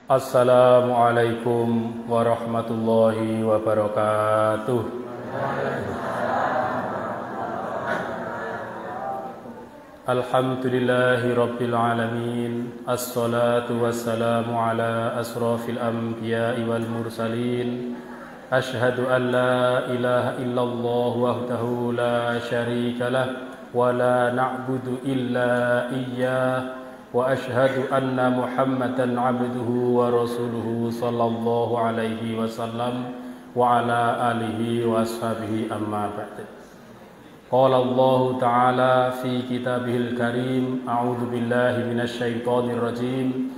Assalamualaikum warahmatullahi wabarakatuh. Alhamdulillahi rabbil alamin. Assalatu wassalamu ala asrafil anbiya'i wal mursalin. Ashhadu an la ilaha illallah wahdahu la syarika lah wa la na'budu illa iyyah. Wa ashhadu anna Muhammadan abduhu wa rasuluhu sallallahu alaihi wasallam wa ala alihi wa ashabihi amma ba'd. Qala Allah ta'ala fi kitabihil karim, a'udzu billahi minasy syaithanir rajim.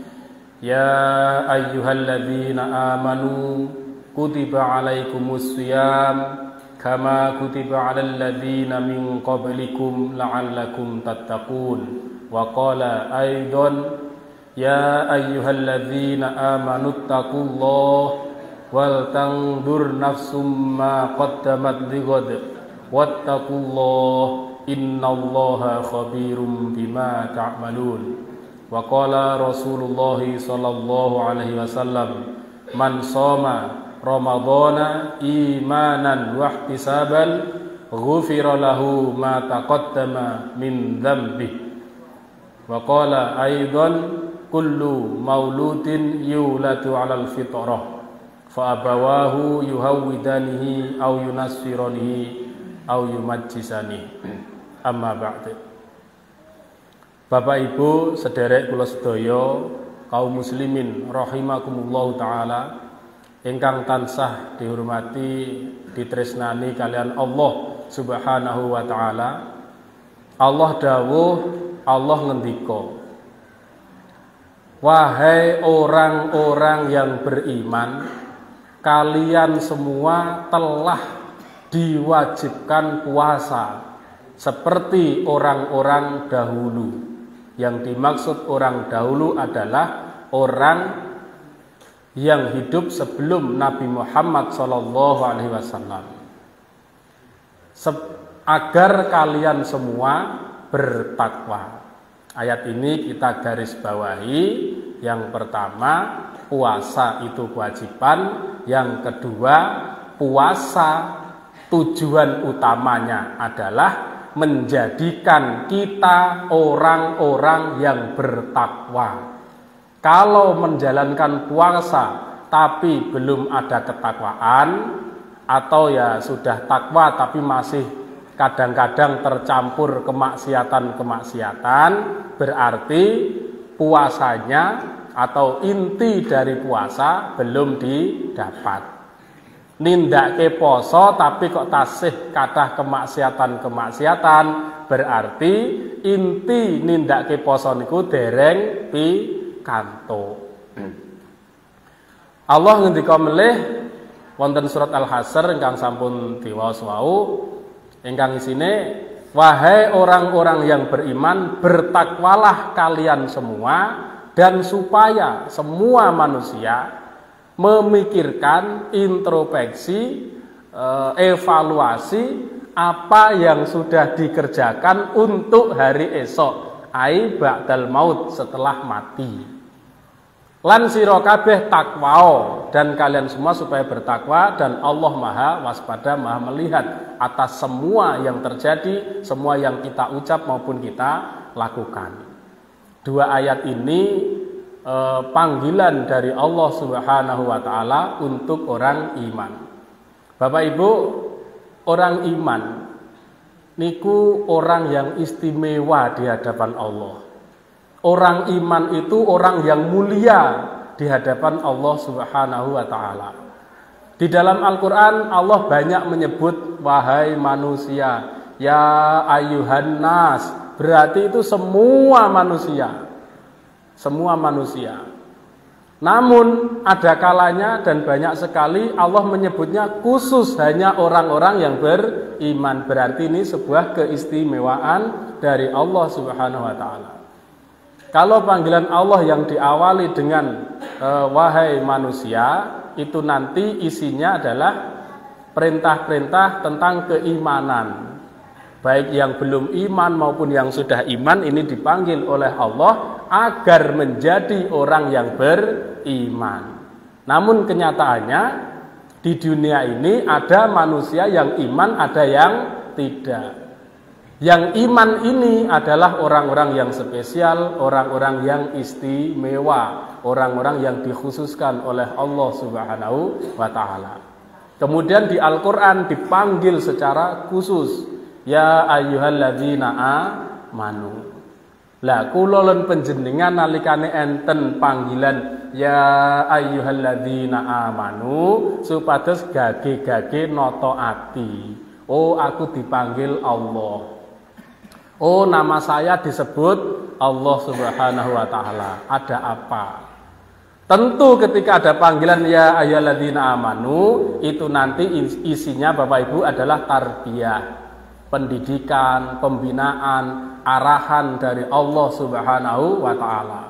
Ya ayyuhalladzina amanu kutiba alaikumus shiyam kama kutiba alal ladzina min qablikum la'allakum tattaqun. Wa qala aidan ya ayyuhalladzina amanu taqullaha wal tanzur nafsum ma qaddamat lighad wattaqullaha innallaha khabirum bima ta'malun. Wa qala Rasulullah sallallahu alaihi wasallam man shoma ramadhana imanan wa ihtisaban ghufira lahu ma taqaddama min dhanbihi. Wa qala aidan kullu mauludin yuladu 'alal fitrah fa abawahu yuhawwidanihi aw yunassiranihi aw yumajjisanihi. Amma ba'd. Bapak Ibu sederek kula sedaya kaum muslimin rahimakumullah taala ingkang tansah dihormati ditresnani kalian Allah Subhanahu wa taala. Allah dawuh, Allah ngendika, wahai orang-orang yang beriman, kalian semua telah diwajibkan puasa seperti orang-orang dahulu. Yang dimaksud orang dahulu adalah orang yang hidup sebelum Nabi Muhammad SAW. Agar kalian semua bertakwa. Ayat ini kita garis bawahi. Yang pertama, puasa itu kewajiban. Yang kedua, puasa tujuan utamanya adalah menjadikan kita orang-orang yang bertakwa. Kalau menjalankan puasa tapi belum ada ketakwaan, atau ya sudah takwa tapi masih kadang-kadang tercampur kemaksiatan-kemaksiatan, berarti puasanya atau inti dari puasa belum didapat. Nindake poso tapi kok tasih kathah kemaksiatan-kemaksiatan, berarti inti nindake poso niku dereng pikantuk. Allah ngendika melih wonten surat Al-Hasr ingkang sampun diwaos wau, ingkang isine, wahai orang-orang yang beriman, bertakwalah kalian semua, dan supaya semua manusia memikirkan, introspeksi, evaluasi apa yang sudah dikerjakan untuk hari esok, ai ba'dal maut, setelah mati. Lan sira kabeh takwao, dan kalian semua supaya bertakwa, dan Allah maha waspada, maha melihat atas semua yang terjadi, semua yang kita ucap maupun kita lakukan. Dua ayat ini panggilan dari Allah Subhanahu wa taala untuk orang iman. Bapak Ibu, orang iman niku orang yang istimewa di hadapan Allah. Orang iman itu orang yang mulia di hadapan Allah Subhanahu wa taala. Di dalam Al-Qur'an Allah banyak menyebut wahai manusia, ya ayyuhan nas, berarti itu semua manusia. Semua manusia. Namun ada kalanya dan banyak sekali Allah menyebutnya khusus hanya orang-orang yang beriman. Berarti ini sebuah keistimewaan dari Allah Subhanahu wa taala. Kalau panggilan Allah yang diawali dengan wahai manusia, itu nanti isinya adalah perintah-perintah tentang keimanan. Baik yang belum iman maupun yang sudah iman ini dipanggil oleh Allah agar menjadi orang yang beriman. beriman. Namun kenyataannya di dunia ini ada manusia yang iman, ada yang tidak. Yang iman ini adalah orang-orang yang spesial, orang-orang yang istimewa, orang-orang yang dikhususkan oleh Allah Subhanahu wa taala. Kemudian di Al-Qur'an dipanggil secara khusus, ya ayyuhalladzina amanu. Lah kula lan panjenengan nalikane enten panggilan ya ayyuhalladzina amanu supados gage-gage nata ati. Oh, aku dipanggil Allah. Oh, nama saya disebut Allah Subhanahu wa taala. Ada apa? Tentu ketika ada panggilan ya ayyuhalladzina amanu, itu nanti isinya Bapak Ibu adalah tarbiyah, pendidikan, pembinaan, arahan dari Allah Subhanahu wa taala.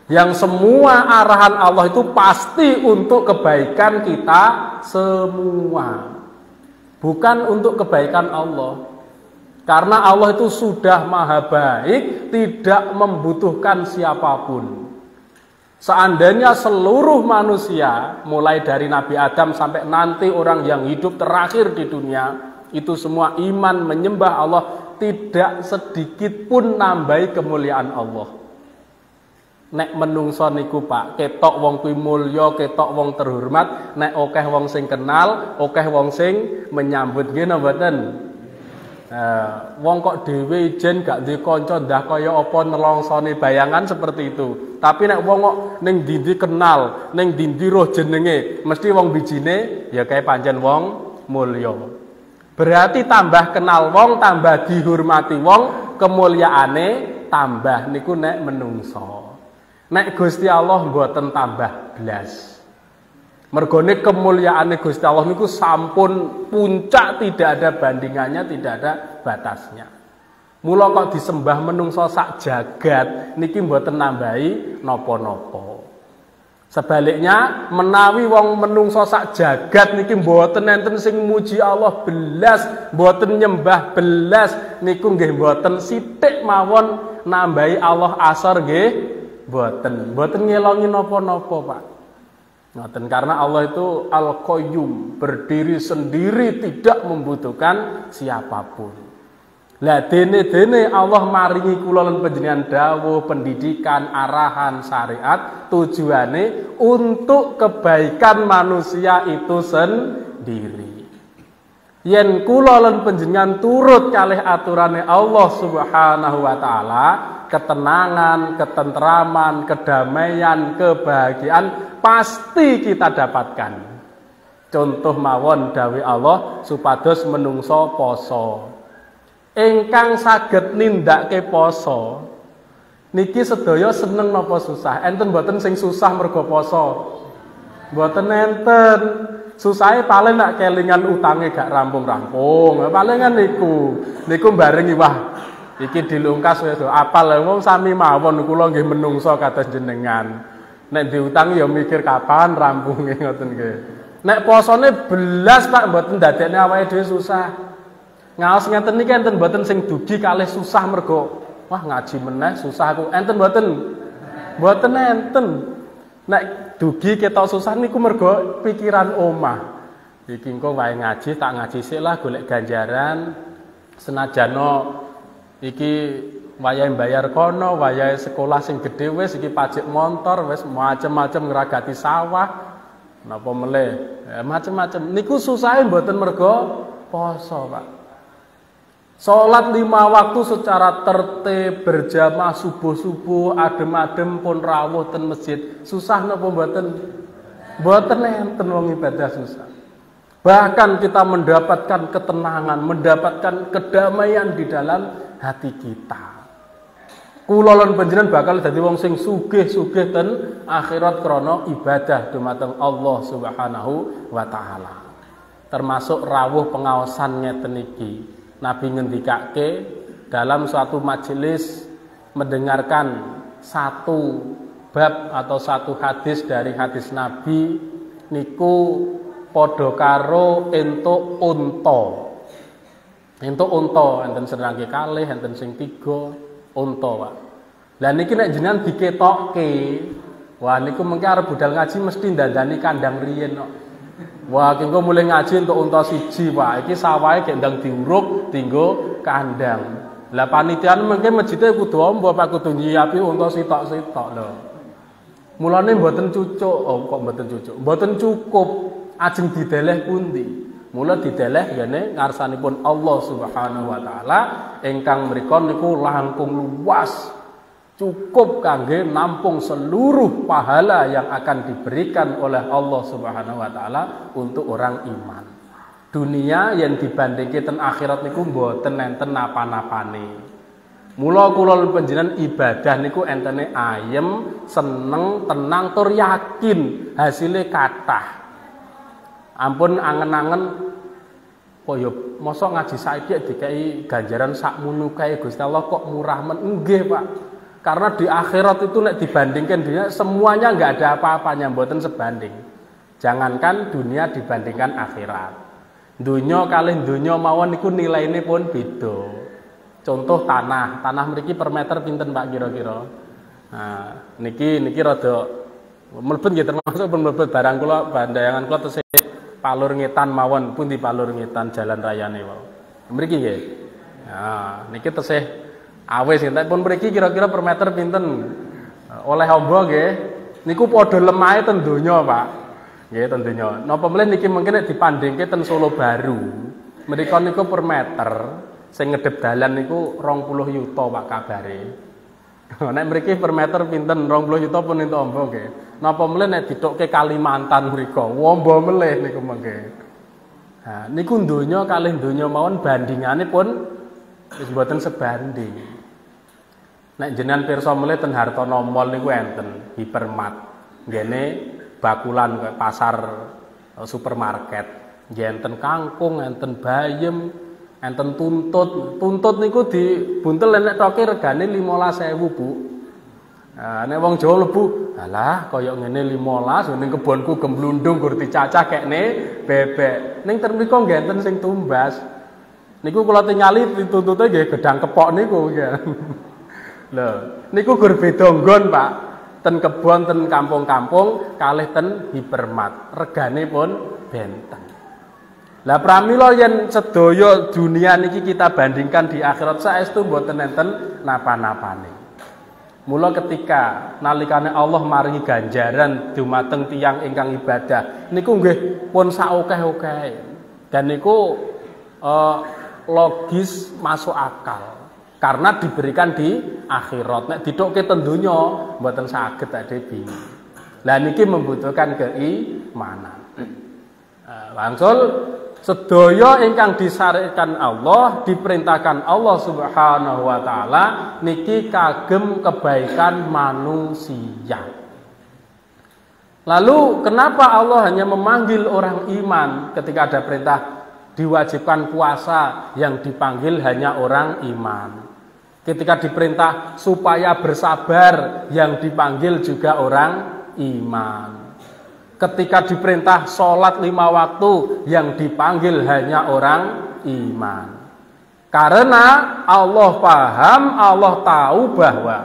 Yang semua arahan Allah itu pasti untuk kebaikan kita semua. Bukan untuk kebaikan Allah. Karena Allah itu sudah maha baik, tidak membutuhkan siapapun. Seandainya seluruh manusia, mulai dari Nabi Adam sampai nanti orang yang hidup terakhir di dunia, itu semua iman menyembah Allah, tidak sedikit pun nambahi kemuliaan Allah. Nek menungso niku Pak, ketok wong kuwi mulya, ketok wong terhormat, nek akeh wong sing kenal, akeh wong sing menyambut nggih napa mboten? Wong kok dhewe ijen gak duwe kanca ndah kaya apa nelongsone bayangan seperti itu. Tapi nek wong kok ning ndi kenal, ning ndi roh jenenge, mesti wong bijine ya kae pancen wong mulya. Berarti tambah kenal wong, tambah dihormati wong, kemuliaane tambah niku nek menungso. Nek Gusti Allah mboten tambah blas. Mergone kemuliaane Gusti Allah niku sampun puncak, tidak ada bandingannya, tidak ada batasnya. Mula kok disembah menungso sak jagat niki mboten nambahi napa-napa. Sebaliknya menawi wong menungso sak jagat niki mboten enten sing muji Allah belas, mboten nyembah belas, niku nggih mboten sithik mawon nambahi Allah asor nggih mboten ngelongi napa-napa Pak. Ngoten, karena Allah itu Al-Qayyum, berdiri sendiri, tidak membutuhkan siapapun. Lah dene Allah maringi kula lan panjenengan dawuh, pendidikan, arahan, syariat, tujuane untuk kebaikan manusia itu sendiri. Yen kula lan panjenengan turut kalih aturane Allah Subhanahu wa taala, ketenangan, ketentraman, kedamaian, kebahagiaan pasti kita dapatkan. Contoh mawon dawuh Allah supados menungso poso. Ingkang saged nindakake poso niki sedaya seneng napa susah? Enten mboten sing susah mergo poso? Mboten enten. Susahe paling nak kelingan utange gak rampung-rampung. Palingan niku barengi wah iki dilungkas wis apal wong sami mawon kula nggih menungso kados jenengan. Nek diutang ya mikir kapan rampunge ngoten nggih. Nek posone belas Pak mboten dadekne awake dhewe susah. Ngaos ngenten niki enten mboten sing dugi kalih susah mergo wah ngaji meneh susah aku. Enten mboten? Mboten enten. Nek dugi ketok susah niku mergo pikiran omah. Iki engko wae ngaji tak ngaji sik lah golek ganjaran senajano iki wayahe bayar kono, wayahe sekolah sing gedhe wis iki pajak motor wis macem-macem ngragati sawah. Napa meleh? Macem-macem. Niku susahe mboten mergo poso, Pak. Salat 5 waktu secara tertib, berjamaah subuh-subuh, adem-adem pun rawuh ten masjid. Susah napa mboten? Mboten enten wong ibadah susah. Bahkan kita mendapatkan ketenangan, mendapatkan kedamaian di dalam hati kita. Kula lan panjenengan bakal dadi wong sing sugih-sugih ten akhirat krana ibadah dumateng Allah Subhanahu wa taala. Termasuk rawuh pengaosan ngeten iki. Nabi ngendikake dalam suatu majelis mendengarkan satu bab atau satu hadis dari hadis Nabi niku padha karo entuk unta. Entuk unta enten serangke kalih, enten sing 3 unta, Pak. Lah niki nek jenengan diketokke Wah niku mengke arep budal ngaji mesti ndandani kandang riyen kok. Wah ki engko mulai ngaji untuk unta siji Pak. Iki sawahe gek ndang diuruk tinggo kandang. Lah panitian mengke masjide kudu amba Pak kudu nyiapi unta sitok-sitok lho. Mulane mboten mboten cukup ajeng dideleh pundi. Mula dideleh yene ngarsanipun Allah Subhanahu wa taala ingkang mriku niku langkung luas. Cukup kangge nampung seluruh pahala yang akan diberikan oleh Allah Subhanahu wa taala untuk orang iman. Dunia yang dibandingke ten akhirat niku mboten enten napa-napane. Mula kula panjenengan ibadah niku entene ayem, seneng, tenang, tur yakin hasilnya kathah. Ampun angen-angen kaya mosok ngaji saiki dikai ganjaran sakmono kae Gusti Allah kok murah men. Nggih, Pak. Karena di akhirat itu nek dibandingkan dunia semuanya nggak ada apa-apanya, mboten sebanding. Jangankan dunia dibandingkan akhirat. Dunia kalih dunia mawon niku nilaine pun beda. Contoh tanah mriki per meter pinten Pak kira-kira? Nah, niki rada mlebet nggih termasuk pun mlebet barang kula bandayangan kula tesih Palur Ngetan mawon pun di Palur Ngetan jalan rayane wae. Mriki nggih. Nah, niki tesih awis entek pun mriki kira-kira per meter pinten? Oleh amba nggih. Niku padha lemahe ten donya, Pak. Nggih ten donya. Napa meneh niki mungkin nek dipandhingke ten Solo Baru. Mriko niku per meter sing ngedhep dalan niku 20 yuta Pak kabare. Nek mriki per meter pinten 20 yuta pun entuk amba nggih. Napa meneh nek ditokke Kalimantan mriko, wombo melih niku mengke. Nah, niku donya kalih donya mawon bandingane pun wis mboten sebanding. Nek jenengan pirsa mulih ten Hartono Mall niku enten hipermat. Ngene bakulan kaya pasar supermarket. Nggih enten kangkung, enten bayem, enten tuntut. Tuntut niku dibuntel nek toke regane 15.000, Bu. Nah, nek wong Jawa lebu, alah kaya ngene 15 ning kebonku gemblundung gur dicacah kekne bebek. Ning ten mriku nggih enten sing tumbas. Niku kula tingali dituntute nggih gedang kepok niku nggih. Lho, niku gur beda nggon, Pak. Ten kebon, ten kampung-kampung, kalih ten hipermat. Regane pun benten. Lah pramila yen sedaya dunia niki kita bandingkan di akhirat saestu mboten enten napa-napane. Mula ketika nalikane Allah maringi ganjaran dumateng tiyang ingkang ibadah, niku nggih pun sakokeh-okehe. Dan niku logis masuk akal. Karena diberikan di akhirat. Nek ditokke ten donya mboten saged ade bingung. Lah niki membutuhkan keimanan. Wangsul sedaya ingkang disyariatkan Allah, diperintahkan Allah Subhanahu wa taala niki kagem kebaikan manusia. Lalu kenapa Allah hanya memanggil orang iman ketika ada perintah diwajibkan puasa yang dipanggil hanya orang iman? Ketika diperintah supaya bersabar yang dipanggil juga orang iman. Ketika diperintah sholat 5 waktu yang dipanggil hanya orang iman. Karena Allah paham, Allah tahu bahwa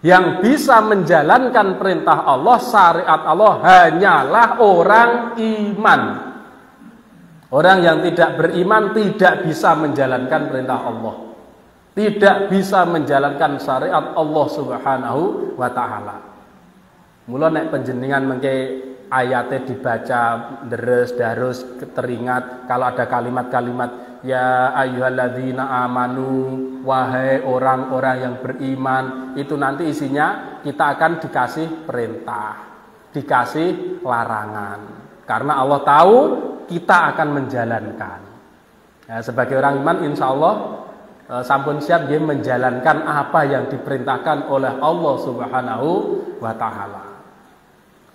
yang bisa menjalankan perintah Allah, syariat Allah hanyalah orang iman. Orang yang tidak beriman tidak bisa menjalankan perintah Allah. Tidak bisa menjalankan syariat Allah Subhanahu wa taala. Mula nek panjenengan mengke ayatnya dibaca deres darus teringat kalau ada kalimat-kalimat ya ayyuhalladzina amanu, wahai orang-orang yang beriman, itu nanti isinya kita akan dikasih perintah, dikasih larangan. Karena Allah tahu kita akan menjalankan. Ya, sebagai orang iman insya Allah sampun siap dia menjalankan apa yang diperintahkan oleh Allah Subhanahu wa taala.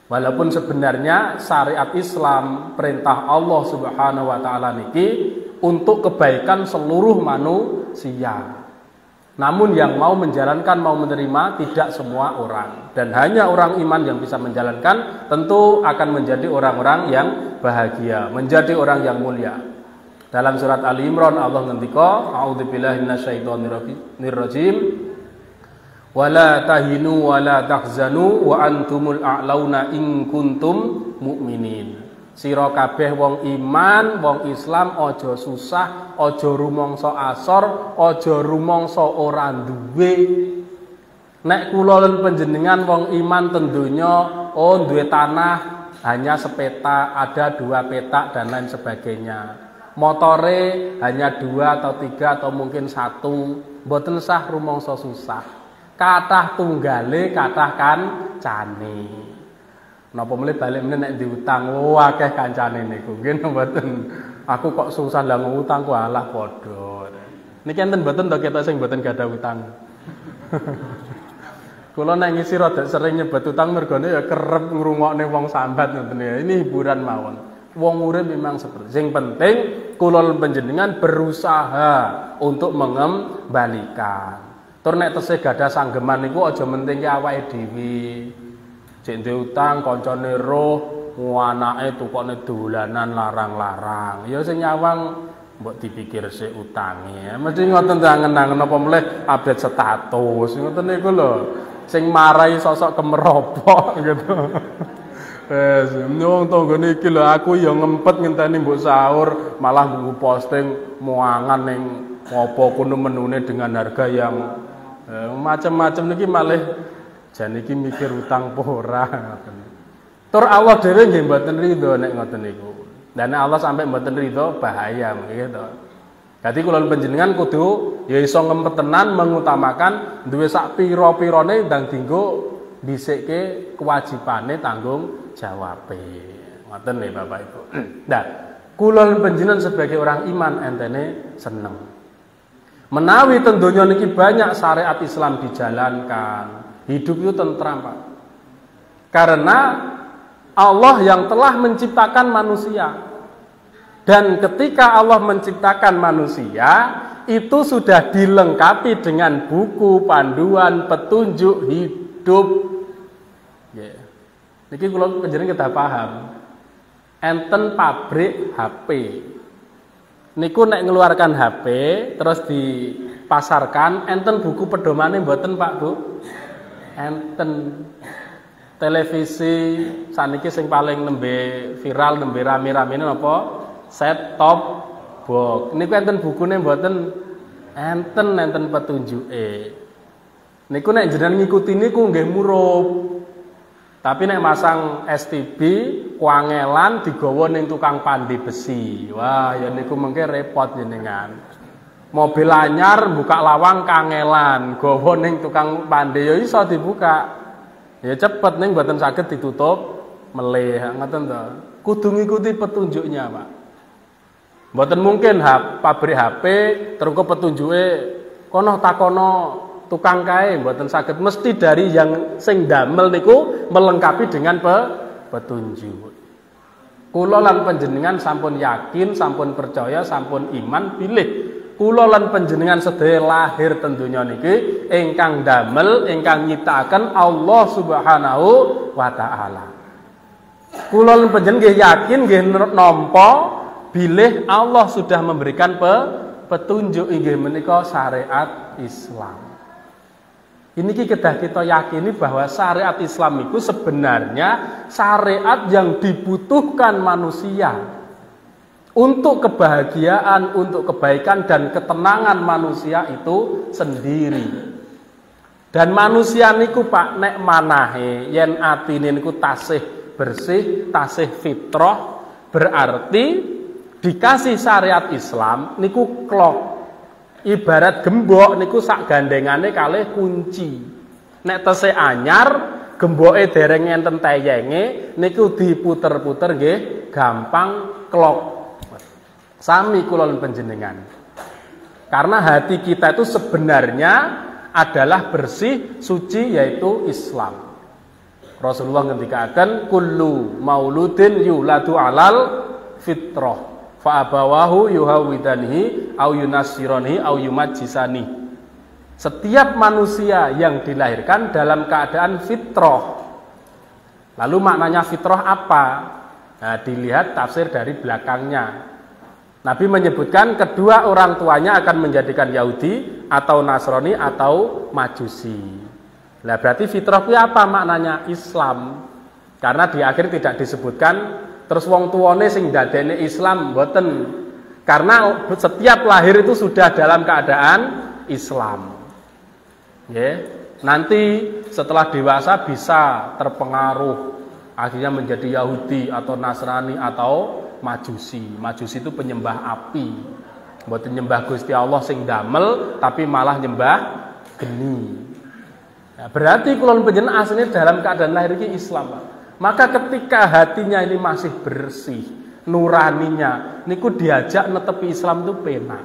Walaupun sebenarnya syariat Islam, perintah Allah Subhanahu wa taala niki untuk kebaikan seluruh manusia. Namun yang mau menjalankan, mau menerima tidak semua orang, dan hanya orang iman yang bisa menjalankan, tentu akan menjadi orang-orang yang bahagia, menjadi orang yang mulia. Dalam surat Ali Imran Allah ngendika, a'udzubillahi minasyaitonir rajim. Wala tahinu wala tahzanu wa antumul a'launa in kuntum mukminin. Sira kabeh wong iman, wong Islam aja susah, aja rumangsa asor, aja rumangsa ora duwe. Nek kula lan panjenengan wong iman ten donya, oh duwe tanah hanya sepeta, ada 2 petak dan lain sebagainya. Motore hanya 2 atau 3 atau mungkin 1, mboten sah rumangsa susah. Kathah tunggale, kathah kancane. Napa mulih balik meneh nek diutang, akeh kancane niku. Nggih mboten. Aku kok susah lah ngutang ku alah padha. Niki enten mboten to kita sing mboten gadah utang. Kula nek ngisi rada sering nyebut utang mergone ya kerep ngrungokne wong sambat ngoten ya. Ini hiburan mawon. Wong urip memang seperti. Sing penting kula panjenengan berusaha untuk mengembalikan. Tur nek tesih gadah sanggeman niku aja mentingke awake dhewe. Jek ndek utang kancane roh, anake tukokne dolanan larang-larang. Ya sing nyawang mbok dipikir sik utange. Mesti ngoten angen-angen apa meleh update status. Ngoten niku lho. Sing marai sosok kemeropok gitu. Wes, wong tanggane iki lho aku ya ngempet ngenteni mbok sahur, malah mbok posting muangan ning apa kuno menune dengan harga yang macam-macam niki malih jan iki mikir utang apa ora ngoten. Tur Allah dhewe nggih mboten ridho nek ngoten niku. Dan Allah sampai mboten ridho bahaya nggih to. Dadi kula panjenengan kudu ya iso ngempetenan mengutamakan duwe sak pira-pirane ndang dienggo dhisikke kewajibane tanggung jawabe. Ngoten nggih Bapak Ibu. Nah, kula panjenengan sebagai orang iman entene seneng. Menawi tentunya niki banyak syariat Islam dijalankan, hidup itu tentram Pak. Karena Allah yang telah menciptakan manusia. Dan ketika Allah menciptakan manusia, itu sudah dilengkapi dengan buku, panduan, petunjuk hidup. Yeah. Niki kula panjenengan kedah paham. Enten pabrik HP. Niku nek ngeluarkan HP terus dipasarkan, enten buku pedomane mboten Pak Bu? Enten. Televisi saniki sing paling nembe viral, nembe rame-ramene napa? Set top box. Niku enten bukune mboten? Enten petunjuke. Niku nek jenengan ngikuti niku nggih murup. Tapi nek masang STB kuangelan digawa ning tukang pandi besi. Wah, ya niku mengke repot jenengan. Mobil anyar buka lawang kangelan, gawa ning tukang pandi ya iso dibuka. Ya cepet ning mboten saged ditutup meleh ngoten to. Kudu ngikuti petunjuknya, Pak. Mboten mungkin pabrik HP terus petunjuke kono takono tukang kae mboten saged, mesti dari yang sing damel niku melengkapi dengan petunjuk. Kula lan panjenengan sampun yakin, sampun percaya, sampun iman pilih. Kula lan panjenengan sedaya lahir tentunya niki ingkang damel, ingkang nyiptakaken Allah Subhanahu wa taala. Kula lan panjenengan nggih yakin nggih nampa bilih Allah sudah memberikan petunjuk inggih menika syariat Islam. Ini kedah kita yakini bahwa syariat Islam itu sebenarnya syariat yang dibutuhkan manusia untuk kebahagiaan, untuk kebaikan dan ketenangan manusia itu sendiri. Dan manusia niku Pak nek manahe yen atine niku tasih bersih, tasih fitrah, berarti dikasih syariat Islam niku klok. Ibarat gembok niku sak gandengane kalih kunci. Nek tesih anyar, gemboke dereng enten teyenge niku diputer-puter nggih gampang klok. Sami kula panjenengan. Karena hati kita itu sebenarnya adalah bersih, suci yaitu Islam. Rasulullah ngendikaken kullu mauludin yuladu alal fitrah. Fa abawahu yuhawidanihi au yunassiranihi au yumajjisani. Setiap manusia yang dilahirkan dalam keadaan fitrah. Lalu maknanya fitrah apa? Nah, dilihat tafsir dari belakangnya. Nabi menyebutkan kedua orang tuanya akan menjadikan Yahudi atau Nasrani atau Majusi. Lah berarti fitrah itu apa maknanya? Islam. Karena di akhir tidak disebutkan terus wong tuane sing dadene Islam mboten. Karena setiap lahir itu sudah dalam keadaan Islam. Ya. Nanti setelah dewasa bisa terpengaruh akhirnya menjadi Yahudi atau Nasrani atau Majusi. Majusi itu penyembah api. Mboten nyembah Gusti Allah sing damel tapi malah nyembah geni. Ya, berarti kulon panjenengan aslinya dalam keadaan lahir ini Islam, Pak. Maka ketika hatinya ini masih bersih, nuraninya, niku diajak netepi Islam itu penak.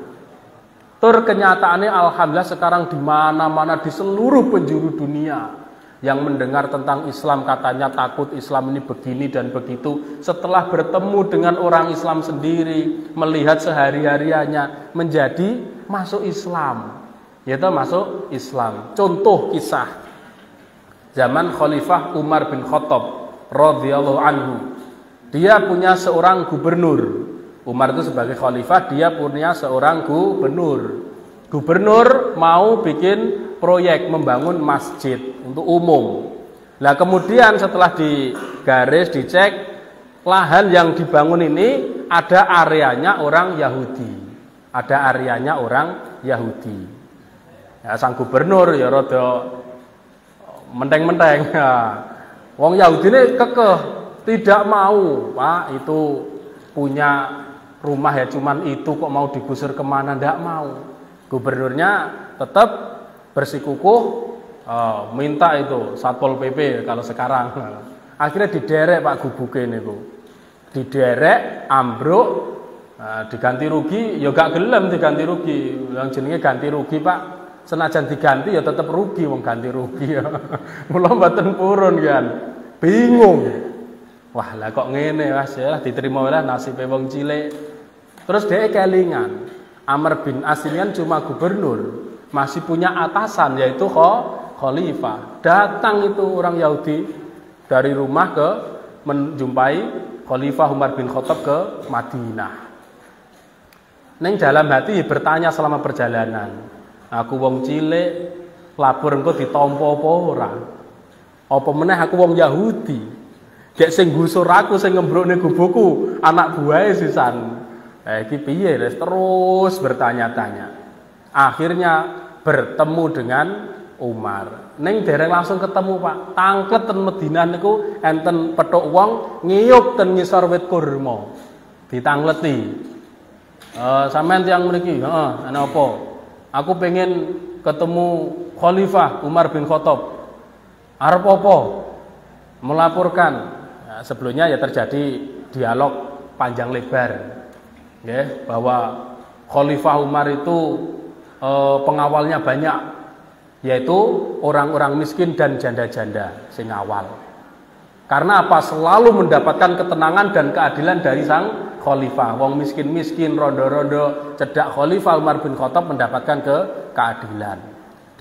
Tur kenyataannya alhamdulillah sekarang di mana-mana di seluruh penjuru dunia yang mendengar tentang Islam katanya takut Islam ini begini dan begitu. Setelah bertemu dengan orang Islam sendiri, melihat sehari-harianya menjadi masuk Islam. Yaitu masuk Islam. Contoh kisah zaman Khalifah Umar bin Khattab radhiyallahu anhu. Dia punya seorang gubernur. Umar itu sebagai khalifah, dia punya seorang gubernur. Gubernur mau bikin proyek membangun masjid untuk umum. Nah kemudian setelah digaris, dicek, lahan yang dibangun ini ada areanya orang Yahudi. Ada areanya orang Yahudi. Ya, sang gubernur ya rada menteng-menteng. Ya. Wong Yahudi ini kekeh, tidak mau, Pak, itu punya rumah ya cuman itu kok mau digusur kemana, ndak mau. Gubernurnya tetap bersikukuh minta itu Satpol PP kalau sekarang. Akhirnya diderek Pak gubuke niku. Diderek, ambruk, diganti rugi, ya gak gelem diganti rugi. Yang jenenge ganti rugi, Pak. Senajan diganti ya tetap rugi wong ganti rugi ya. Mula mboten purun kan. Bingung. Wah, lah kok ngene Mas ya, diterima wae nasibe wong cilik. Terus dia kelingan. Amr bin As ini kan cuma gubernur, masih punya atasan yaitu khalifah. Datang itu orang Yahudi dari rumah ke menjumpai Khalifah Umar bin Khattab ke Madinah. Neng dalam hati bertanya selama perjalanan, aku wong cilik, lapor engko ditampa apa ora? Apa meneh aku wong Yahudi? Gek sing gusur aku sing ngembrukne gubukku, anak buahe sisan. Iki piye terus bertanya-tanya. Akhirnya bertemu dengan Umar. Ning dereng langsung ketemu, Pak. Tangket ten Madinah niku enten petuk wong ngiyup ten ngisor wit kurma. Ditangleti. Sampean tiyang mriki, heeh, ana apa? Aku pengen ketemu Khalifah Umar bin Khattab. Arep apa? Melaporkan. Nah, sebelumnya ya terjadi dialog panjang lebar. Ya, bahwa Khalifah Umar itu pengawalnya banyak, yaitu orang-orang miskin dan janda-janda sing awal. Karena apa? Selalu mendapatkan ketenangan dan keadilan dari sang khalifah. Wong miskin-miskin, rondo-rondo, cedak Khalifah Umar bin Khattab mendapatkan keadilan.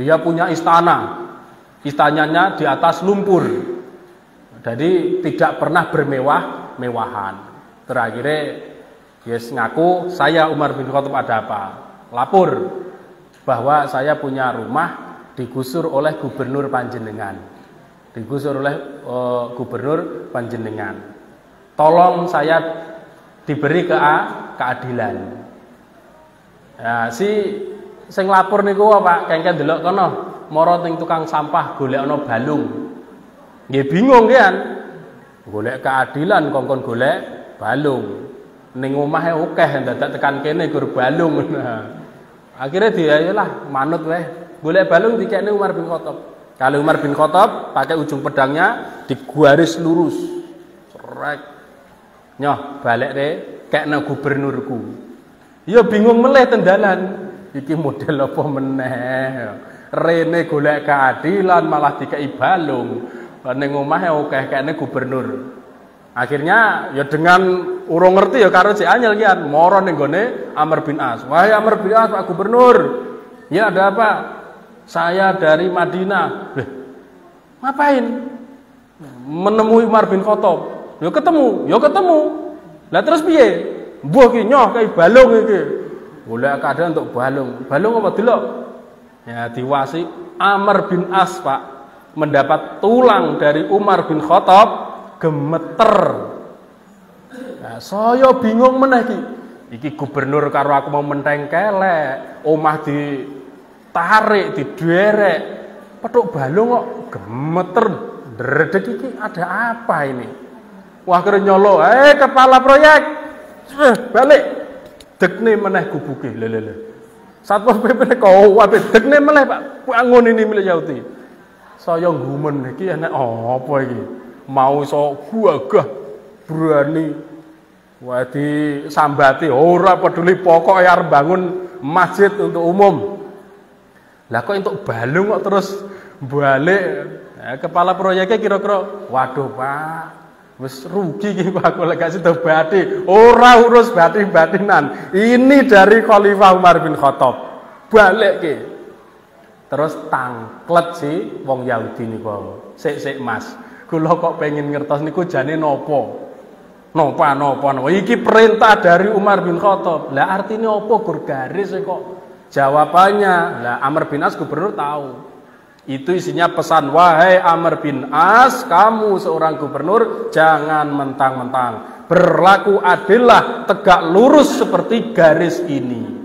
Dia punya istana. Istananya di atas lumpur. Jadi tidak pernah bermewah-mewahan. Terakhirnya yes ngaku saya Umar bin Khattab ada apa? Lapor bahwa saya punya rumah digusur oleh gubernur panjenengan. Digusur oleh gubernur panjenengan. Tolong saya diberi keadilan. Ya, sing lapor niku Pak, kengken delok kono, mara ning tukang sampah golekno balung. Nggih bingung kan? Golek keadilan kongkon golek balung. Ning omahe akeh dadak tekan kene gur balung. Akhirnya dia lah manut wae. Golek balung dikekne Umar bin Khattab. Kalau Umar bin Khattab pakai ujung pedangnya digaris lurus. Serek. Nyoh balik re kekne gubernurku. Ya bingung meleh tendalan. Iki model apa meneh? Rene golek keadilan malah dikei balung. Ning omahe akeh kekne gubernur. Akhirnya ya dengan urung ngerti ya karo si anyel kian moro ning gone Amr bin As. Wahai Amr bin As, Pak Gubernur. Ya ada apa? Saya dari Madinah. Ngapain? Menemui Umar bin Khattab. Ya ketemu. Lah terus piye? Mbuh ki nyoh kei balung iki. Golek keadaan untuk balung. Balung apa delok? Ya diwasi Amr bin As, Pak. mendapat tulang dari Umar bin Khattab gemeter. Nah, saya bingung meneh iki gubernur karo aku mau menteng kelek, omah ditarik, diderek, petuk balung kok gemeter, dredeg iki ada apa ini? Wah akhirnya nyolo, kepala proyek, balik, dekne meneh gubuke, lele. Satpol PP kau wae dekne meneh Pak, bangun ini milik Yahudi. Saya gumen iki enek apa iki? Mau iso gagah berani wah disambati ora peduli pokok arep bangun masjid untuk umum. Lah kok entuk balung kok terus balik. Nah, kepala proyeknya kira-kira waduh Pak, wis rugi iki aku lek gak sida bati. Ora urus batin-batinan. Ini dari Khalifah Umar bin Khattab. Balik ki. Terus tangklet si wong Yahudi niku. Sik Mas, kula kok pengen ngertos niku jane napa? Napa iki perintah dari Umar bin Khattab. Lah artinya apa gur garis kok? Jawabannya, lah Amr bin As gubernur tahu. Itu isinya pesan, wahai Amr bin As, kamu seorang gubernur jangan mentang-mentang. Berlaku adillah, tegak lurus seperti garis ini.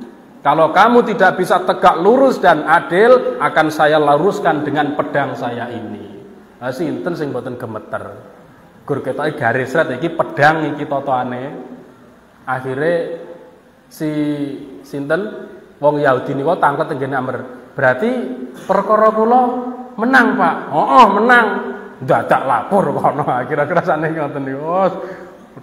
Kalau kamu tidak bisa tegak lurus dan adil, akan saya luruskan dengan pedang saya ini. Nah, sinten sing mboten gemeter. Gur ketoke garis red iki pedang iki totoane. Akhire si sinten wong Yahudi niku tanglet tenggene Amr. Berarti perkara kula menang, Pak. Oh, menang. Dadak lapor kono. Kira-kira sakniki ngoten niku. Oh,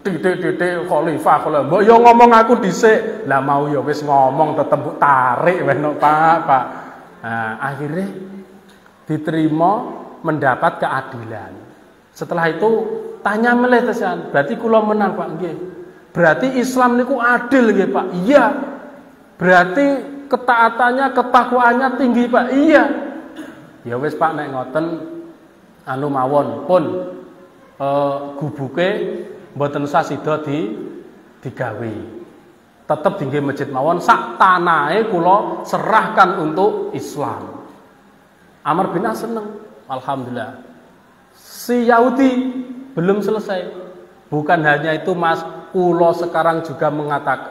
titik khalifah kula. Mbok yo ngomong aku dhisik. Lah mau yo wis ngomong tetep mbok tarik weh no, Pak. Nah, akhirnya diterima mendapat keadilan. Setelah itu tanya meleh tesan, berarti kula menang Pak nggih. Berarti Islam niku adil nggih Pak. Iya. Berarti ketaatannya, ketakwaannya tinggi Pak. Iya. Ya wis Pak nek ngoten anu mawon pun gubuke mboten sasida digawe. Tetep dingge masjid mawon sak tanahe kula serahkan untuk Islam. Amr bin As seneng. Alhamdulillah. Si Yahudi belum selesai. Bukan hanya itu Mas, kula sekarang juga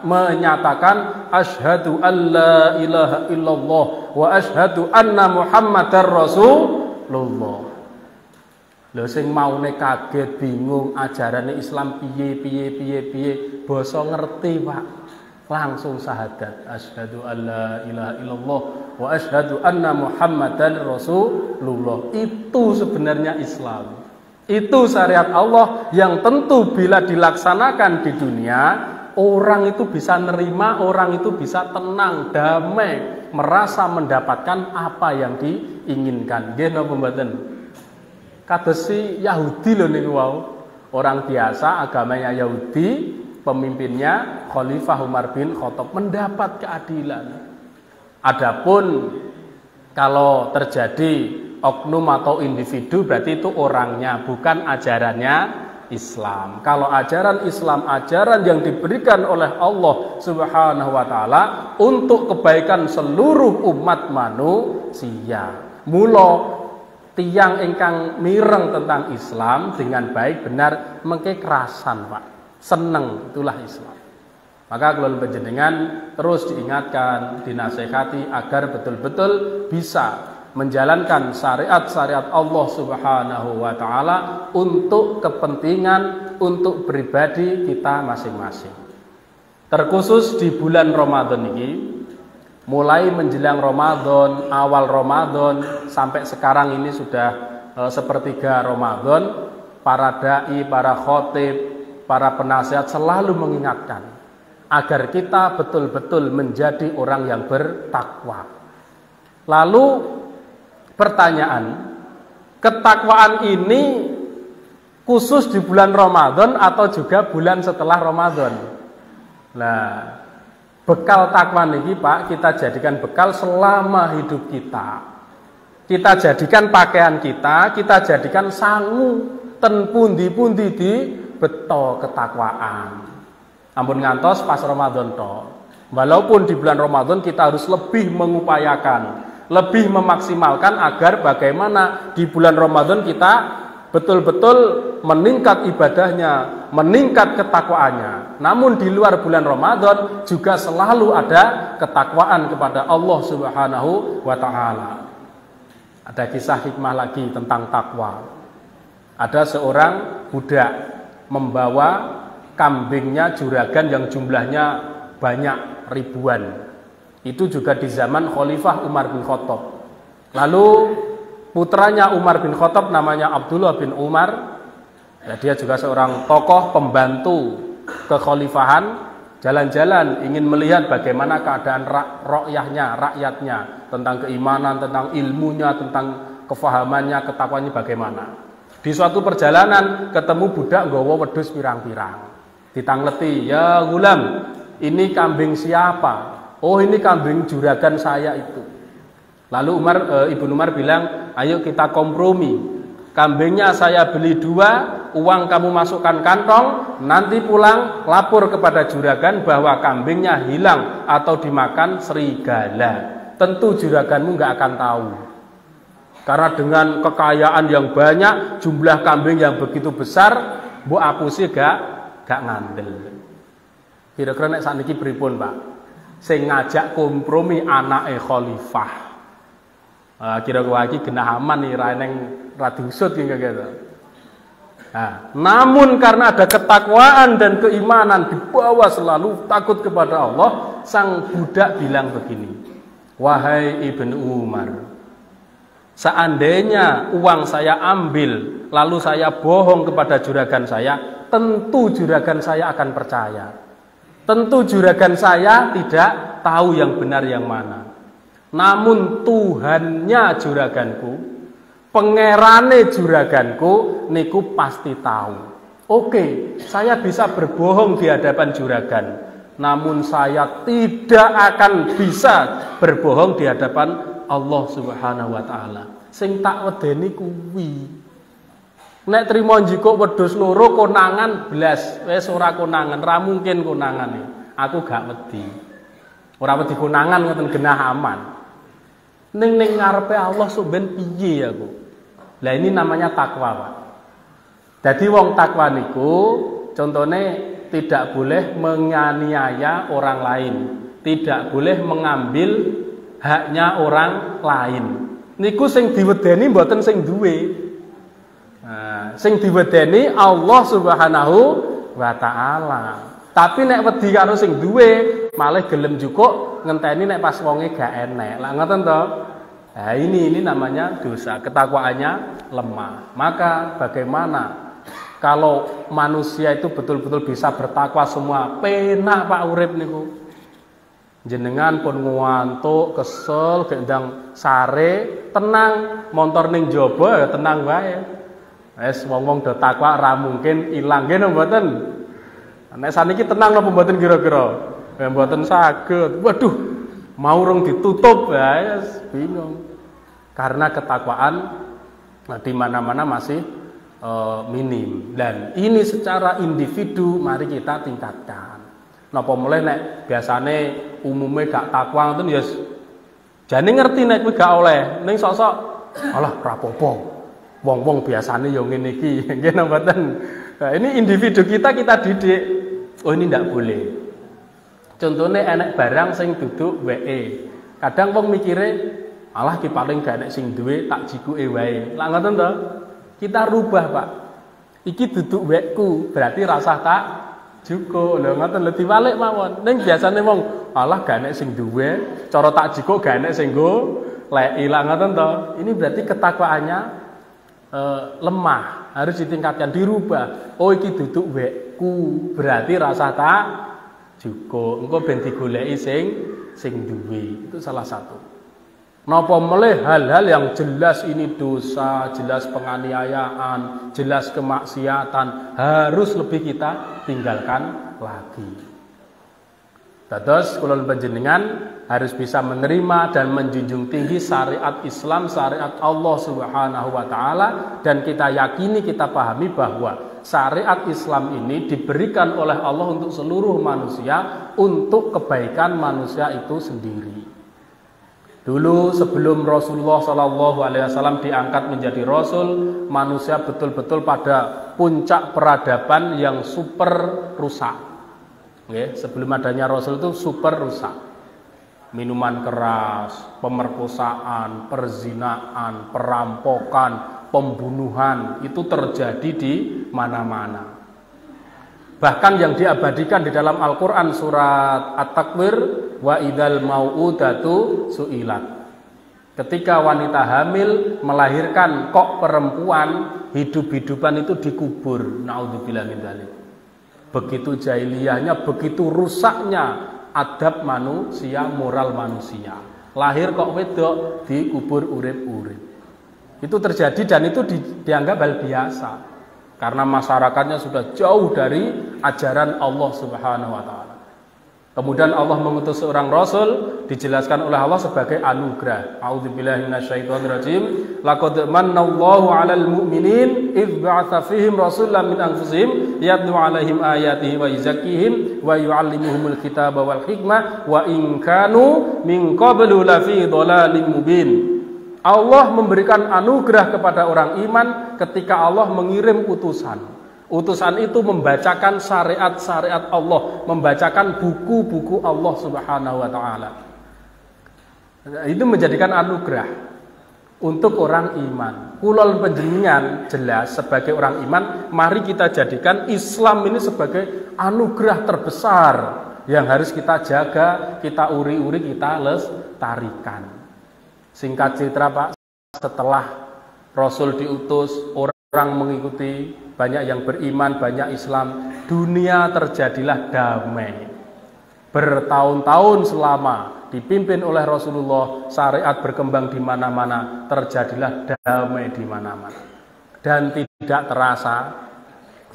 menyatakan asyhadu alla ilaha illallah wa asyhadu anna Muhammadar Rasulullah. Lho sing maune kaget bingung ajarane Islam piye, basa ngerti Pak. Langsung syahadat asyhadu alla ilaha illallah wa asyhadu anna Muhammadar Rasulullah. Itu sebenarnya Islam. Itu syariat Allah yang tentu bila dilaksanakan di dunia, orang itu bisa nerima, orang itu bisa tenang, damai, merasa mendapatkan apa yang diinginkan. Nggih napa mboten? Kados si Yahudi lho niku wau. Orang biasa agamanya Yahudi, pemimpinnya Khalifah Umar bin Khattab mendapat keadilan. Adapun kalau terjadi oknum atau individu berarti itu orangnya, bukan ajarannya Islam. Kalau ajaran Islam, ajaran yang diberikan oleh Allah Subhanahu wa taala untuk kebaikan seluruh umat manusia. Mula tiang ingkang mireng tentang Islam dengan baik benar mengke kerasan, Pak. Seneng, itulah Islam. Maka kalau panjenengan terus diingatkan, dinasehati agar betul-betul bisa menjalankan syariat-syariat Allah Subhanahu wa taala untuk kepentingan, untuk pribadi kita masing-masing. Terkhusus di bulan Ramadan ini, mulai menjelang Ramadan, awal Ramadan sampai sekarang ini sudah sepertiga Ramadan, para dai, para khotib, para penasihat selalu mengingatkan agar kita betul-betul menjadi orang yang bertakwa. Lalu pertanyaan, ketakwaan ini khusus di bulan Ramadan atau juga bulan setelah Ramadan? Nah, bekal takwa niki Pak, kita jadikan bekal selama hidup kita. Kita jadikan pakaian kita jadikan sangu ten pundi-pundi di beto ketakwaan. Ampun ngantos pas Ramadan toh. Walaupun di bulan Ramadan kita harus lebih mengupayakan lebih memaksimalkan agar bagaimana di bulan Ramadan kita betul-betul meningkat ibadahnya, meningkat ketakwaannya. Namun di luar bulan Ramadan juga selalu ada ketakwaan kepada Allah Subhanahu wa taala. Ada kisah hikmah lagi tentang takwa. Ada seorang budak membawa kambingnya juragan yang jumlahnya banyak ribuan. Itu juga di zaman Khalifah Umar bin Khattab. Lalu putranya Umar bin Khattab namanya Abdullah bin Umar. Ya, dia juga seorang tokoh pembantu kekhalifahan. Jalan-jalan ingin melihat bagaimana keadaan rakyatnya, tentang keimanan, tentang ilmunya, tentang kefahamannya, ketakwanya bagaimana. Di suatu perjalanan ketemu budak nggawa wedhus pirang-pirang. Ditangleti, "Ya gulam, ini kambing siapa?" "Oh, ini kambing juragan saya itu." Lalu Ibnu Umar bilang, "Ayo kita kompromi. Kambingnya saya beli 2, uang kamu masukkan kantong, nanti pulang lapor kepada juragan bahwa kambingnya hilang atau dimakan serigala. Tentu juraganmu nggak akan tahu. Karena dengan kekayaan yang banyak, jumlah kambing yang begitu besar, mbok apusi gak ngandel." Kira-kira nek sakniki pripun, Pak? Sing ngajak kompromi anake khalifah. Kira-kira iki genah aman nih ra neng radusut gitu. Nah, namun karena ada ketakwaan dan keimanan di bawah selalu takut kepada Allah, sang budak bilang begini, "Wahai Ibnu Umar, seandainya uang saya ambil lalu saya bohong kepada juragan saya, tentu juragan saya akan percaya. Tentu juragan saya tidak tahu yang benar yang mana. Namun Tuhannya juraganku, pangerane juraganku niku pasti tahu. Oke, saya bisa berbohong di hadapan juragan, namun saya tidak akan bisa berbohong di hadapan Allah Subhanahu wa taala. Sing tak wedeni kuwi. Nek trimo njiko wedhus loro konangan blas, wis ora konangan, ra mungkin konangan iki. Aku gak wedi. Ora wedi konangan ngoten genah aman. Ning ngarepe Allah sok ben piye aku. Lah ini namanya takwa, Pak. Jadi wong takwa niku contone tidak boleh menganiaya orang lain, tidak boleh mengambil haknya orang lain. Niku sing diwedeni mboten sing duwe. Nah, sing diwedeni Allah Subhanahu wa taala. Tapi nek wedi karo sing duwe, malah gelem jukuk ngenteni nek pas wonge gak enek. Lah ngoten to? Nah, ini namanya dosa, ketakwaannya lemah. Maka bagaimana kalau manusia itu betul-betul bisa bertakwa semua, penak Pak urip niku. Jenengan pun ngantuk, kesel, gendang sare, tenang, motor ning jaba ya tenang wae. Wis wong-wong do takwa ra mungkin ilang nggih mboten. Nek saniki tenang napa mboten kira-kira? Ya mboten saged. Waduh, mau rong ditutup ya bingung. Karena ketakwaan di mana-mana masih minim. Dan ini secara individu mari kita tingkatkan. Napa mulai nek biasane umume gak takwa ngoten ya jane ngerti nek kuwi gak oleh, ning sok-sok alah ra apa-apa. Wong-wong biasanya yang ngene iki, nggih mboten. Nah, ini individu kita didik. Oh ini ndak boleh. Contohnya enek barang sing duduk WE. Kadang wong mikire, alah ki paling gak enek sing duwe tak jikuke wae. Lah ngoten to? Kita rubah, Pak. Iki duduk weku, berarti rasah tak jukuk. Lho ngoten lho diwalik mawon. Ning biasane wong, alah gak enek sing duwe, cara tak jikuk gak enek sing nggo leki. Lah ngoten to? Ini berarti ketakwaannya lemah, harus ditingkatkan, dirubah. Oh iki duduk wekku, berarti rasa tak cukup. Engko ben digoleki sing duwe. Itu salah satu. Napa melih hal-hal yang jelas ini dosa, jelas penganiayaan, jelas kemaksiatan, harus lebih kita tinggalkan lagi. Dados kula panjenengan harus bisa menerima dan menjunjung tinggi syariat Islam, syariat Allah Subhanahu wa taala, dan kita yakini, kita pahami bahwa syariat Islam ini diberikan oleh Allah untuk seluruh manusia, untuk kebaikan manusia itu sendiri. Dulu sebelum Rasulullah SAW diangkat menjadi Rasul, manusia betul-betul pada puncak peradaban yang super rusak. Sebelum adanya Rasul itu super rusak. Minuman keras, pemerkosaan, perzinaan, perampokan, pembunuhan itu terjadi di mana-mana. Bahkan yang diabadikan di dalam Al-Quran surat At-Takwir, wa idzal mau'udatu su'ilat. Ketika wanita hamil melahirkan kok perempuan, hidup-hidupan itu dikubur. Naudzubillah min dzalik. Begitu jahiliyahnya, begitu rusaknya adab manusia, moral manusia. Lahir kok wedok, dikubur urip-urip. Itu terjadi dan itu dianggap hal biasa. Karena masyarakatnya sudah jauh dari ajaran Allah Subhanahu wa taala. Kemudian Allah mengutus seorang rasul, dijelaskan oleh Allah sebagai anugerah. A'udzubillahi minasyaitonirrajim. Laqad mannallahu 'alal mu'minin idz ba'atsa fihim rasulan min anfusihim yatlu 'alaihim ayatihi wa yuzakkihim wa yu'allimuhumul kitaba wal hikmah wa in kanu min qablu lafi dhalalin mubin. Allah memberikan anugerah kepada orang iman ketika Allah mengirim utusan. Utusan itu membacakan syariat-syariat Allah, membacakan buku-buku Allah Subhanahu wa taala. Itu menjadikan anugerah untuk orang iman. Kulon panjenengan jelas sebagai orang iman, mari kita jadikan Islam ini sebagai anugerah terbesar yang harus kita jaga, kita uri-uri, kita lestarikan. Singkat cerita Pak, setelah Rasul diutus, orang mengikuti, banyak yang beriman, banyak Islam, dunia terjadilah damai. Bertahun-tahun selama dipimpin oleh Rasulullah, syariat berkembang di mana-mana, terjadilah damai di mana-mana. Dan tidak terasa,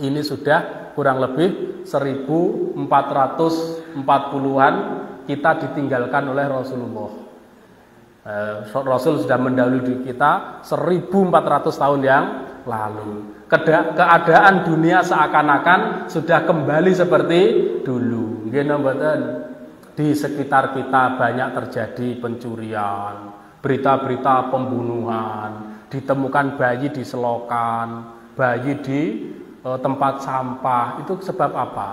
ini sudah kurang lebih 1440-an kita ditinggalkan oleh Rasulullah. Rasul sudah mendahului kita 1400 tahun yang lalu. Keadaan dunia seakan-akan sudah kembali seperti dulu. Di sekitar kita banyak terjadi pencurian, berita-berita pembunuhan, ditemukan bayi di selokan, bayi di tempat sampah. Itu sebab apa?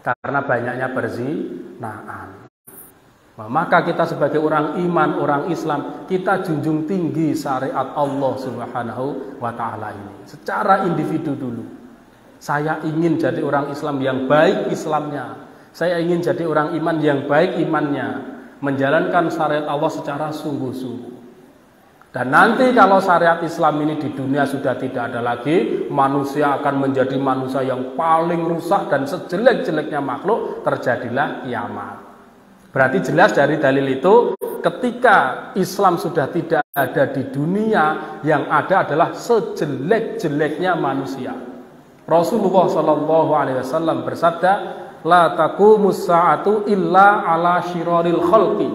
Karena banyaknya perzinaan. Maka kita sebagai orang iman, orang Islam, kita junjung tinggi syariat Allah Subhanahu wa ta'ala ini. Secara individu dulu. Saya ingin jadi orang Islam yang baik Islamnya. Saya ingin jadi orang iman yang baik imannya. Menjalankan syariat Allah secara sungguh-sungguh. Dan nanti kalau syariat Islam ini di dunia sudah tidak ada lagi, manusia akan menjadi manusia yang paling rusak dan sejelek-jeleknya makhluk, terjadilah kiamat. Berarti jelas dari dalil itu, ketika Islam sudah tidak ada di dunia, yang ada adalah sejelek-jeleknya manusia. Rasulullah SAW bersabda, la taqumus sa'atu illa ala syiraril khalqi.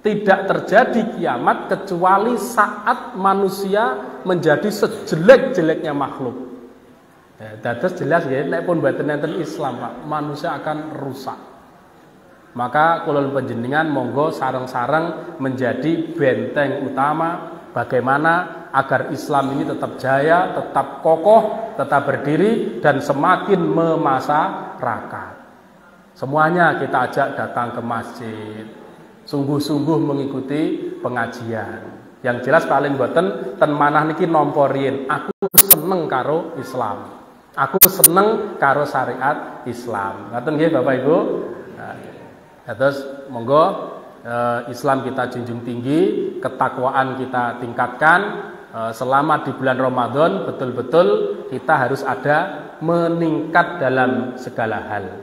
Tidak terjadi kiamat kecuali saat manusia menjadi sejelek-jeleknya makhluk. Terus jelas ya, nek pun mboten enten Islam, Pak, manusia akan rusak. Maka kulon panjenengan monggo sareng-sareng menjadi benteng utama bagaimana agar Islam ini tetap jaya, tetap kokoh, tetap berdiri dan semakin memasyarakat. Semuanya kita ajak datang ke masjid, sungguh-sungguh mengikuti pengajian. Yang jelas paling boten ten manah niki nomporin, aku seneng karo Islam. Aku seneng karo syariat Islam. Ngaten nggih Bapak Ibu? Terus monggo Islam kita junjung tinggi, ketakwaan kita tingkatkan. Selama di bulan Ramadan betul-betul kita harus ada meningkat dalam segala hal.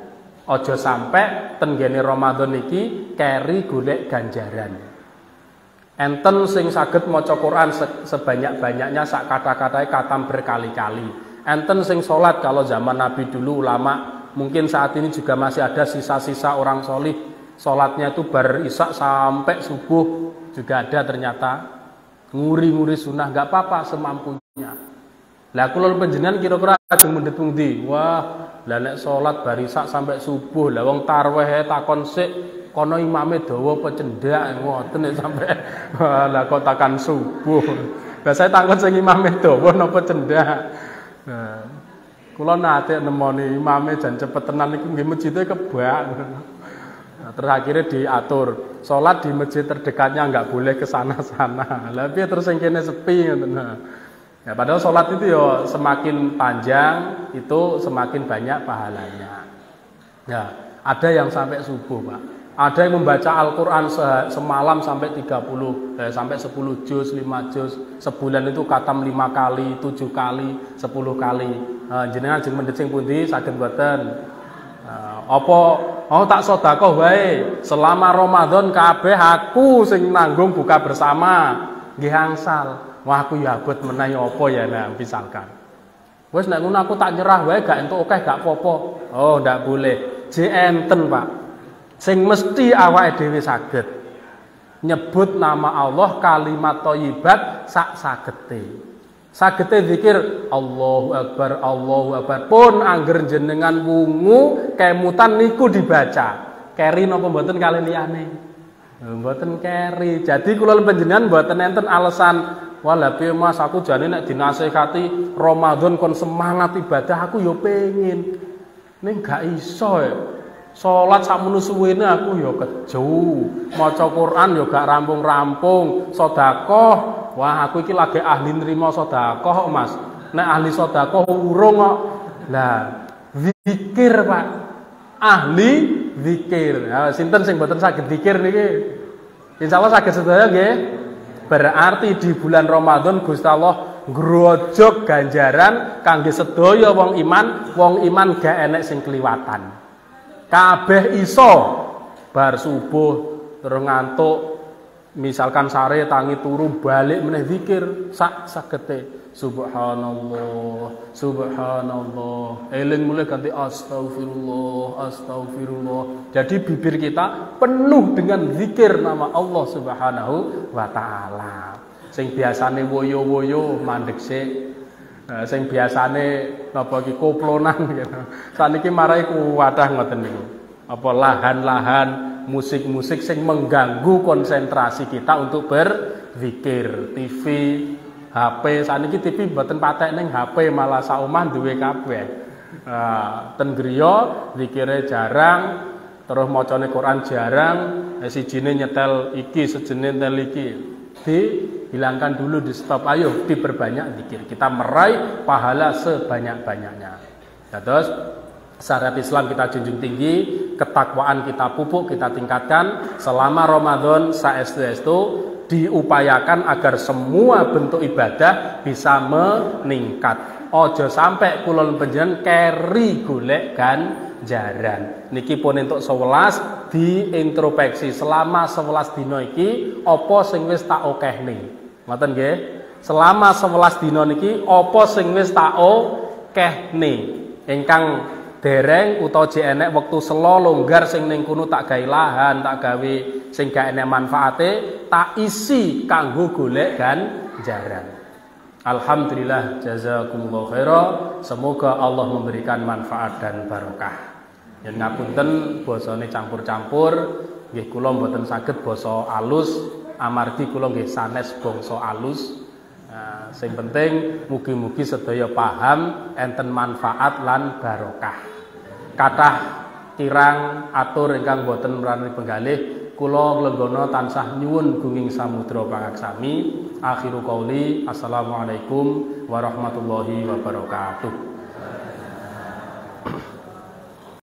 Ojo sampai tenggene Ramadan iki keri golek ganjaran. Enten sing saged maca Quran sebanyak-banyaknya sak kata-katae katam berkali-kali. Enten sing salat kalau zaman Nabi dulu ulama, mungkin saat ini juga masih ada sisa-sisa orang solih. Sholatnya itu bar isya sampai subuh juga ada ternyata. Nguri-nguri sunnah gak apa-apa semampunya. Lah kula panjenengan kira-kira ajeng mendhet pundi? Wah, lah nek sholat bar isya sampai subuh, lah wong tarwih takon sik kono imame dawa apa cendak ngoten nek sampe lah kok takan subuh. Lah saya takon sing imame dawa napa cendak. Nah, kula nate nemoni imame jan cepet tenan niku nggih masjide kebak. Nah, terus akhirnya diatur sholat di masjid terdekatnya nggak boleh ke sana-sana. Lah piye terus yang kene sepi ngoten. Ya, padahal sholat itu ya semakin panjang itu semakin banyak pahalanya. Ya, ada yang sampai subuh, Pak. Ada yang membaca Al-Qur'an semalam sampai sampai 10 juz, 5 juz. Sebulan itu khatam 5 kali, 7 kali, 10 kali. Jenengan jeung mendhet sing pundi saged mboten? Apa tak sedekah wae selama Ramadan kabeh aku sing nanggung buka bersama nggih angsal. Wah aku ya abot menawi apa ya nah misalkan. Wes nek ngono aku tak nyerah wae gak entuk akeh gak apa-apa. Oh ndak boleh. Enten Pak. Sing mesti awake dhewe saged nyebut nama Allah kalimat thayyibat sak sagete. Sagete zikir Allahu Akbar pun angger jenengan wungu kemutan niku dibaca. Keri napa mboten kali liyane? Mboten keri. Jadi kula panjenengan mboten enten alasan wala piye Mas aku jane nek dinasehati Ramadan kon semangat ibadah aku yo pengin. Ning gak iso ya. Salat sakmono suwene aku ya keju, maca Quran ya gak rampung-rampung, sedekah, wah aku iki lagi ahli nrimo sedekah Mas. Nek ahli sedekah urung kok. Lah, zikir Pak. Ahli zikir. Ya, sinten sing mboten saged zikir niki? Insyaallah saged sedaya nggih. Berarti di bulan Ramadan Gusti Allah ngrojok ganjaran kangge sedaya wong iman gak enek sing kliwatan. Kabeh iso bar subuh terus ngantuk misalkan sare tangi turu balik meneh zikir sak sagete subhanallah eling mulai ganti astagfirullah. Jadi bibir kita penuh dengan zikir nama Allah Subhanahu wa taala. Sing biasane woyo-woyo mandek sik. Sing biasane napa iki koplonan gitu. Saniki marai kuwadah ngoten niku. Apa lahan-lahan musik-musik sing mengganggu konsentrasi kita untuk berzikir. TV, HP, saniki TV mboten patek ning HP malah sak omah duwe kabeh. Ten griya zikire jarang, terus macane Quran jarang, sijine nyetel iki, sejene nyetel iki. Dihilangkan dulu, di stop, ayo diperbanyak zikir. Kita meraih pahala sebanyak-banyaknya. Terus syariat Islam kita junjung tinggi, ketakwaan kita pupuk, kita tingkatkan. Selama Ramadan saestu-estu diupayakan agar semua bentuk ibadah bisa meningkat. Ojo sampai kulon panjenengan keri golek ganjaran. Niki pun entuk 11 diintrospeksi selama 11 dina iki apa sing wis tak okehne. Ngoten nggih. Selama 11 dina niki apa sing wis tak okehne. Ingkang dereng utawa jek enek wektu selo longgar sing ning kono tak gawe lahan, tak gawe sing gak enek manfaate, tak isi kanggo golek ganjaran. Alhamdulillah jazakumullah khairan. Semoga Allah memberikan manfaat dan barokah. Yen ngapunten basane campur-campur, nggih kula mboten saged basa alus amargi kula nggih sanes bangsa alus. Sing penting mugi-mugi sedaya paham enten manfaat lan barokah. Kathah kirang atur ingkang boten mrani penggalih kula nglenggana tansah nyuwun gunging samudra pangaksami. Akhiru qauli assalamualaikum warahmatullahi wabarakatuh.